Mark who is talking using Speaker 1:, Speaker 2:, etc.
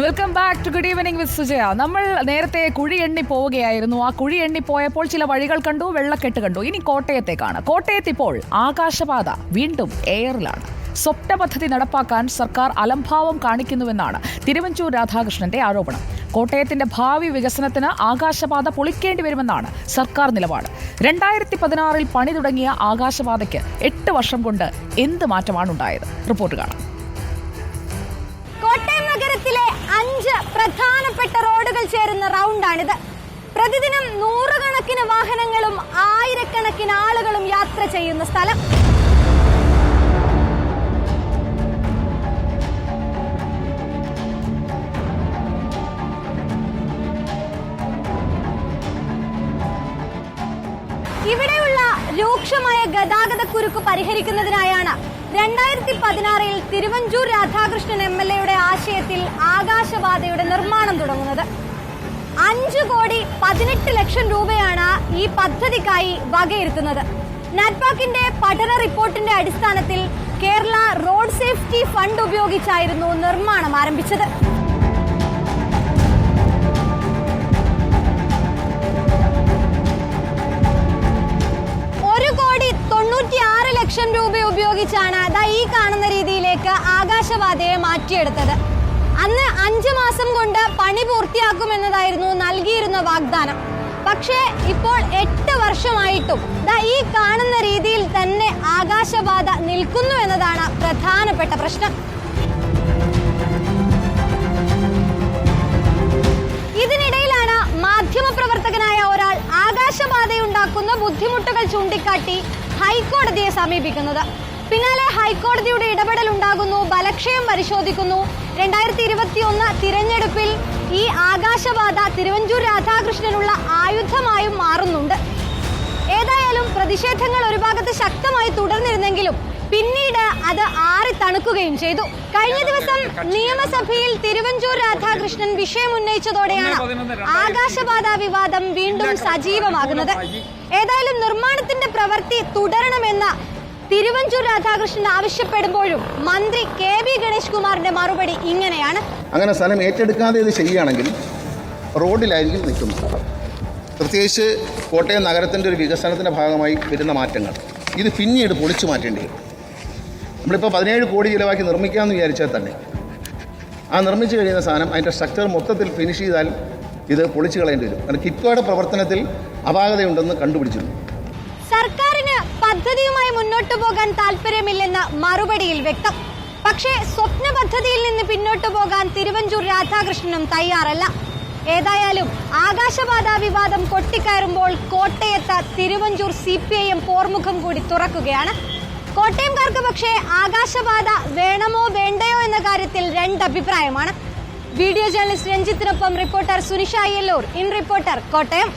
Speaker 1: Welcome back to good evening with Sujaya. നമ്മൾ നേരത്തെ കുഴി എണ്ണി പോവുകയായിരുന്നു. ആ കുഴി എണ്ണി പോയപ്പോൾ ചില വഴികൾ കണ്ടു, വെള്ളക്കെട്ട് കണ്ടു. ഇനി കോട്ടയത്തേക്കാണ്. കോട്ടയത്ത് ഇപ്പോൾ ആകാശപാത വീണ്ടും എയറിലാണ്. സ്വപ്ന പദ്ധതി നടപ്പാക്കാൻ സർക്കാർ അലംഭാവം കാണിക്കുന്നുവെന്നാണ് തിരുവഞ്ചൂർ രാധാകൃഷ്ണന്റെ ആരോപണം. കോട്ടയത്തിന്റെ ഭാവി വികസനത്തിന് ആകാശപാത പൊളിക്കേണ്ടി വരുമെന്നാണ് സർക്കാർ നിലപാട്. 2016 പണി തുടങ്ങിയ ആകാശപാതയ്ക്ക് 8 വർഷം കൊണ്ട് എന്ത് മാറ്റമാണ് ഉണ്ടായത്? റിപ്പോർട്ട് കാണാം.
Speaker 2: കോട്ടയം നഗരത്തിലെ 5 പ്രധാനപ്പെട്ട റോഡുകൾ ചേരുന്ന റൗണ്ടാണിത്. പ്രതിദിനം 100 കണക്കിന് വാഹനങ്ങളും 1000കണക്കിന് ആളുകളും യാത്ര ചെയ്യുന്ന സ്ഥലം. ഇവിടെയുള്ള രൂക്ഷമായ ഗതാഗത കുരുക്ക് പരിഹരിക്കുന്നതിനായാണ് 2016 തിരുവഞ്ചൂർ രാധാകൃഷ്ണൻ MLA ആശയത്തിൽ ആകാശപാതയുടെ നിർമ്മാണം തുടങ്ങുന്നത്. 5,18,00,000 രൂപയാണ് ഈ പദ്ധതിക്കായി വകയിരുത്തുന്നത്. നാറ്റ്പാക്കിന്റെ പഠന റിപ്പോർട്ടിന്റെ അടിസ്ഥാനത്തിൽ കേരള റോഡ് സേഫ്റ്റി ഫണ്ട് ഉപയോഗിച്ചായിരുന്നു നിർമ്മാണം ആരംഭിച്ചത്. ₹1,96,00,000 രൂപ ഉപയോഗിച്ചാണ് ഈ കാണുന്ന രീതിയിലേക്ക് ആകാശപാതയെ മാറ്റിയെടുത്തത്. അന്ന് 5 മാസം കൊണ്ട് പണി പൂർത്തിയാക്കുമെന്നതായിരുന്നു നൽകിയിരുന്ന വാഗ്ദാനം. പക്ഷേ ഇപ്പോൾ 8 വർഷമായിട്ടും ഈ കാണുന്ന രീതിയിൽ തന്നെ ആകാശപാത നിൽക്കുന്നു എന്നതാണ് പ്രധാനപ്പെട്ട പ്രശ്നം. ഇതിനിടയിലാണ് മാധ്യമപ്രവർത്തകനായ ഒരാൾ ആകാശപാതയുണ്ടാക്കുന്ന ബുദ്ധിമുട്ടുകൾ ചൂണ്ടിക്കാട്ടി ഹൈക്കോടതിയെ സമീപിക്കുന്നത്. പിന്നാലെ ഹൈക്കോടതിയുടെ ഇടപെടൽ ഉണ്ടാകുന്നു, ബലക്ഷയം പരിശോധിക്കുന്നു. 2021 തിരഞ്ഞെടുപ്പിൽ ഈ ആകാശപാത തിരുവഞ്ചൂർ രാധാകൃഷ്ണനുള്ള ആയുധമായും മാറുന്നുണ്ട്. ഏതായാലും പ്രതിഷേധങ്ങൾ ഒരു ഭാഗത്ത് ശക്തമായി തുടർന്നിരുന്നെങ്കിലും പിന്നീട് അത് ആറി തണുക്കുകയും ചെയ്തു. കഴിഞ്ഞ ദിവസം നിയമസഭയിൽ തിരുവഞ്ചൂർ രാധാകൃഷ്ണൻ വിഷയം ഉന്നയിച്ചതോടെയാണ് ആകാശപാത വിവാദം വീണ്ടും സജീവമാകുന്നത്. ഏതായാലും നിർമ്മാണത്തിന്റെ പ്രവൃത്തി തുടരണമെന്ന് തിരുവഞ്ചൂർ രാധാകൃഷ്ണൻ ആവശ്യപ്പെടുമ്പോഴും മന്ത്രി KB ഗണേഷ് കുമാറിന്റെ മറുപടി ഇങ്ങനെയാണ്.
Speaker 3: അങ്ങനെ സ്ഥലം ഏറ്റെടുക്കാതെ ഇത് ചെയ്യുകയാണെങ്കിൽ റോഡിലായിരിക്കും നിൽക്കുന്നത്. പ്രത്യേകിച്ച് കോട്ടയം നഗരത്തിൻ്റെ ഒരു വികസനത്തിൻ്റെ ഭാഗമായി വരുന്ന മാറ്റങ്ങൾ ഇത് പിന്നീട് പൊളിച്ചു മാറ്റേണ്ടി വരും. നമ്മളിപ്പോൾ 17 കോടി ചിലവാക്കി നിർമ്മിക്കാമെന്ന് വിചാരിച്ചാൽ തന്നെ ആ നിർമ്മിച്ചു കഴിയുന്ന സാധനം അതിൻ്റെ സ്ട്രക്ചർ മൊത്തത്തിൽ ഫിനിഷ് ചെയ്താൽ ഇത് പൊളിച്ചു കളയേണ്ടി വരും. കാരണം കിറ്റ്കോയുടെ പ്രവർത്തനത്തിൽ അപാകതയുണ്ടെന്ന് കണ്ടുപിടിച്ചിരുന്നു.
Speaker 2: സർക്കാരിന് പദ്ധതിയുമായി മുന്നോട്ടു പോകാൻ താല്പര്യമില്ലെന്ന് മറുപടിയിൽ വ്യക്തം. പക്ഷേ സ്വപ്ന പദ്ധതിയിൽ നിന്ന് പിന്നോട്ടു പോകാൻ തിരുവഞ്ചൂർ രാധാകൃഷ്ണനും തയ്യാറല്ല. ഏതായാലും ആകാശപാത വിവാദം കൊട്ടിക്കയറുമ്പോൾ കോട്ടയത്ത് തിരുവഞ്ചൂർ CPIM പോർമുഖം കൂടി തുറക്കുകയാണ്. കോട്ടയംകാർക്ക് പക്ഷേ ആകാശപാത വേണമോ വേണ്ടയോ എന്ന കാര്യത്തിൽ 2 അഭിപ്രായമാണ്. വീഡിയോ ജേർണലിസ്റ്റ് രഞ്ജിത്തിനൊപ്പം reporter Sunisha Ayyallur, in reporter, Kottayam.